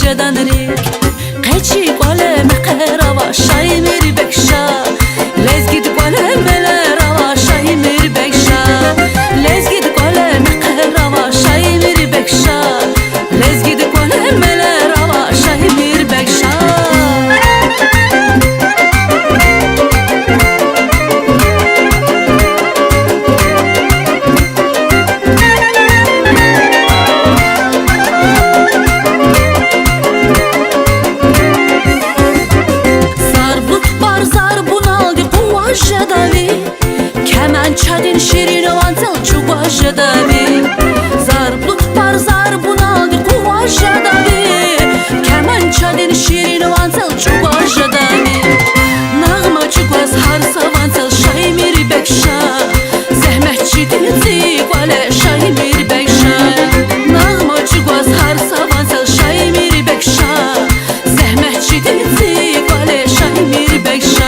جدنريك قيتشي قولا مقرا وشاي ميري بكشا لازقيت قولا ملارا وشاي ميري بكشا لازقيت قولا مقرا وشاي ميري بكشا لازقيت قولا ملارا وشاي ميري بكشا Çadin şirin vantel çuva jadavi Zarblut par zar bunaldi kuva jadavi Keman çadin şirin vantel çuva jadavi Nağma çukvaz harsa vantel şay miri bekşa Zehmetçi dinzi vale şay miri bekşa Nağma çukvaz harsa vantel şay miri bekşa Zehmetçi dinzi vale şay miri bekşa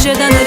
Şeden